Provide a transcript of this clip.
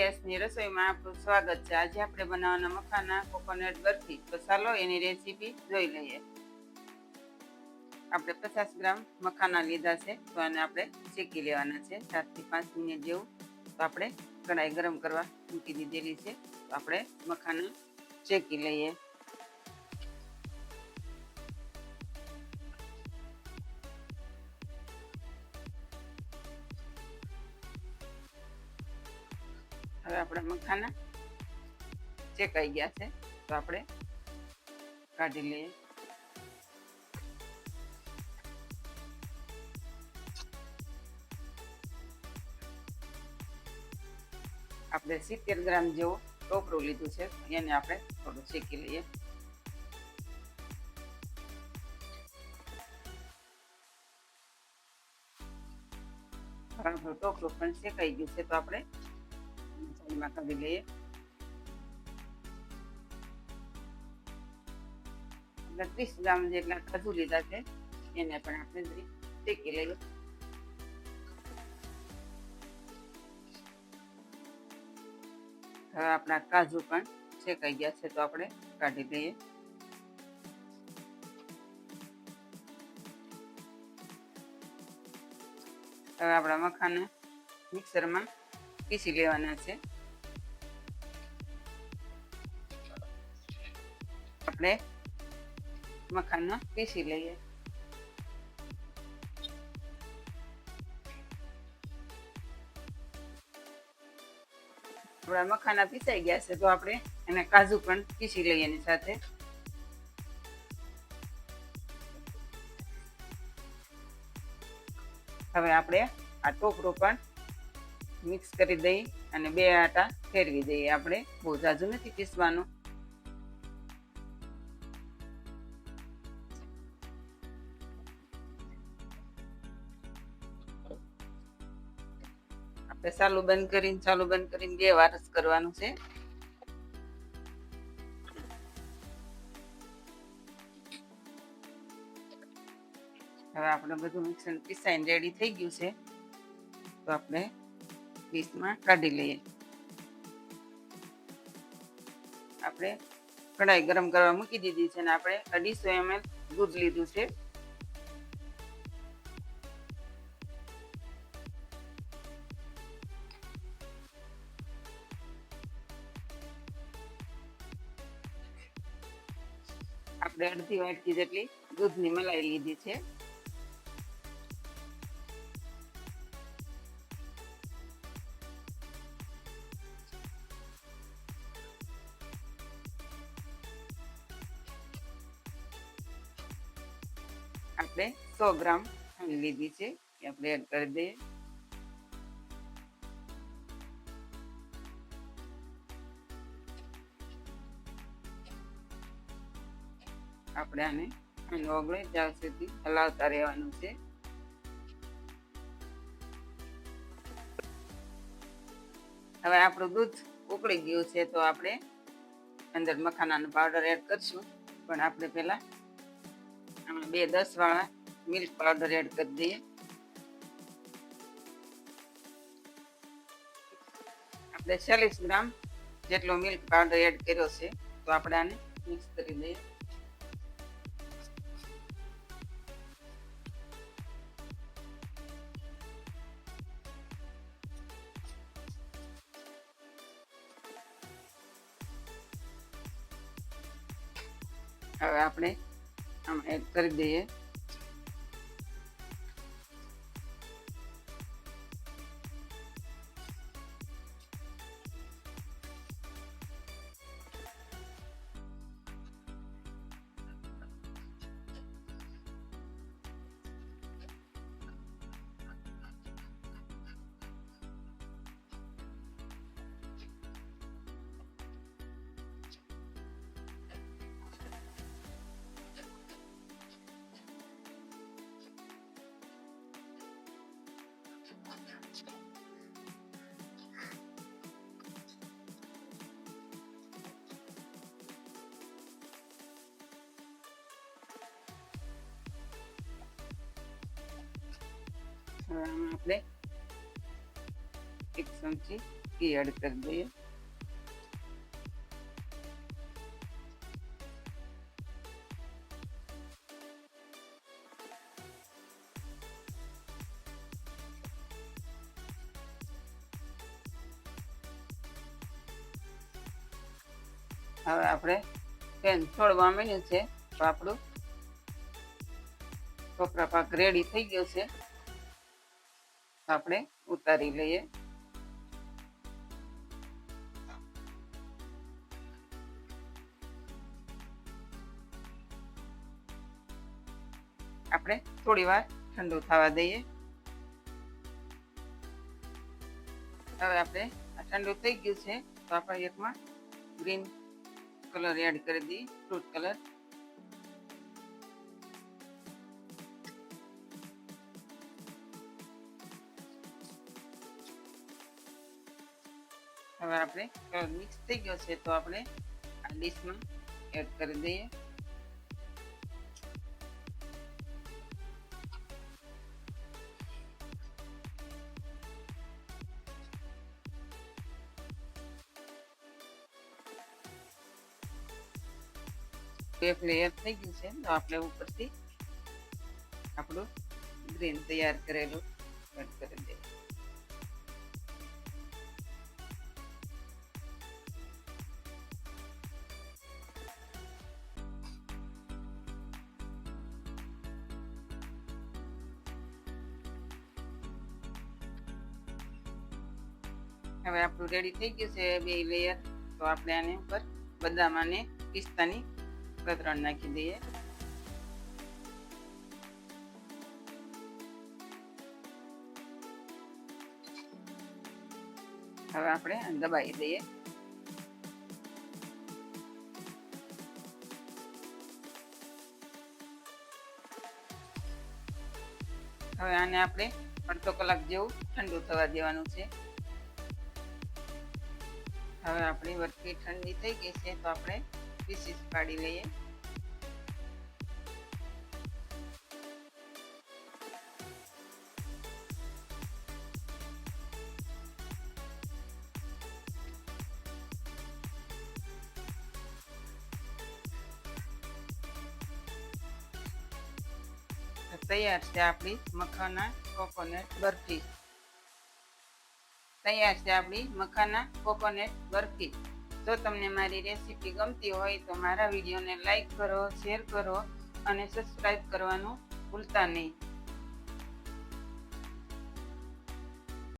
ગેસની રસોઈમાં આપનું સ્વાગત છે। આજે આપણે બનાવવાના મખાના કોકોનટ બરફી। તો ચાલો એની રેસીપી જોઈ લઈએ। આપણે 50 ગ્રામ મખાના લીધા છે, તો આને આપણે શેકી લેવાના છે 4 થી 5 મિનિટ જેવું। તો આપણે કઢાઈ ગરમ કરવા મૂકી દીધેલી છે, તો આપણે મખાના શેકી લઈએ। હવે આપણા મખાના શેકાઈ ગયા છે, તો આપણે કાઢી લઈએ। આપણે 70 ગ્રામ જેવો ટોપરું લીધું છે, એને આપણે થોડું શેકી લઈએ। આપણું ટોપરું પણ શેકાઈ ગયું છે, તો આપણે સાઈડમાં કાઢી લઈએ। આપણે 30 ગ્રામ જેટલા કાજુ લીધા છે, એને પણ આપણે શેકી લઈએ। હવે આપણા કાજુ પણ શેકાઈ ગયા છે, તો આપણે કાઢી લઈએ। હવે આપણા મખાના મિક્સરમાં પીસી લેવાના છે। આપણે મખાના પીસી લઈએ। આપણા મખાના પીસાઈ ગયા છે, તો આપણે એને કાજુ પણ પીસી લઈએ એની સાથે। હવે આપણે આ ટોપરું પણ મિક્સ કરી દઈએ અને બે આટા ફેરવી દઈએ। આપણે બહુ ઝાઝું નથી પીસવાનું। આપણે ચાલુ બંધ કરીને 2 વાર જ કરવાનું છે। હવે આપણે બધું મિક્સર પીસાઈને રેડી થઈ ગયું છે, તો આપણે ડીશમાં કાઢી લઈએ। આપણે કઢાઈ ગરમ કરવા મૂકી દીધી છે અને આપણે 250 ml દૂધ લીધું છે। આપણે અડધી વાટકી જેટલી દૂધની મલાઈ લીધી છે। આપણે 100 ગ્રામ ખાંડ લીધી છે, એ આપણે એડ કરી દઈએ। આપણે આને ખાંડ ઓગળે ત્યાં સુધી હલાવતા રહેવાનું છે। હવે આપણું દૂધ ઉકળી ગયું છે, તો આપણે અંદર મખાનાનો પાવડર એડ કરશું, પણ આપણે પહેલા આમાં 2 10 વાળા મિલ્ક પાવડર એડ કરી દઈએ। આપણે 40 ગ્રામ જેટલો મિલ્ક પાવડર એડ કર્યો છે, તો આપણે આને મિક્સ કરી દઈએ। હવે આપણે આમાં એડ કરી દઈએ। હવે આમાં આપણે 1 ચમચી ઘી એડ કરી દઈએ. હવે આપણે પેન છોડવા માંડ્યું છે તો આપણું ટોપરા પાક રેડી થઈ ગયો છે. આપણે ઉતારી લઈએ. આપણે થોડી વાર ઠંડુ થવા દઈએ. હવે આપણે આ ઠંડુ થઈ ગયું છે તો આપણે એકમાં ગ્રીન કલર એડ કરી દઈએ, ફ્રૂટ કલર. હવે આપણે કલર મિક્સ થઈ ગયો છે તો આપણે આ ડીશમાં એડ કરી દઈએ. એક લેયર થઈ ગયું છે તો આપણે ઉપરથી આપણું ગ્રીન તૈયાર કરેલું એડ કરી દઈએ. હવે આપણું રેડી થઈ ગયું છે 2 લેયર. તો આપણે આની ઉપર બદામ અને પિસ્તાની કતરણ નાખી દઈએ. હવે આપણે દબાવી દઈએ. હવે આને આપણે અડધો કલાક જેવું ઠંડુ થવા દેવાનું છે. હવે આપણી બરફી ઠંડી થઈ ગઈ છે તો આપણે પીસીસ પાડી લઈએ. તૈયાર છે આપણી મખાના કોકોનટ બરફી. તૈયાર છે આપણી મખાના કોકોનટ બરફી. જો તમને મારી રેસીપી ગમતી હોય તો મારા વિડીયોને લાઈક કરો, શેર કરો અને સબસ્ક્રાઈબ કરવાનું ભૂલતા નહીં.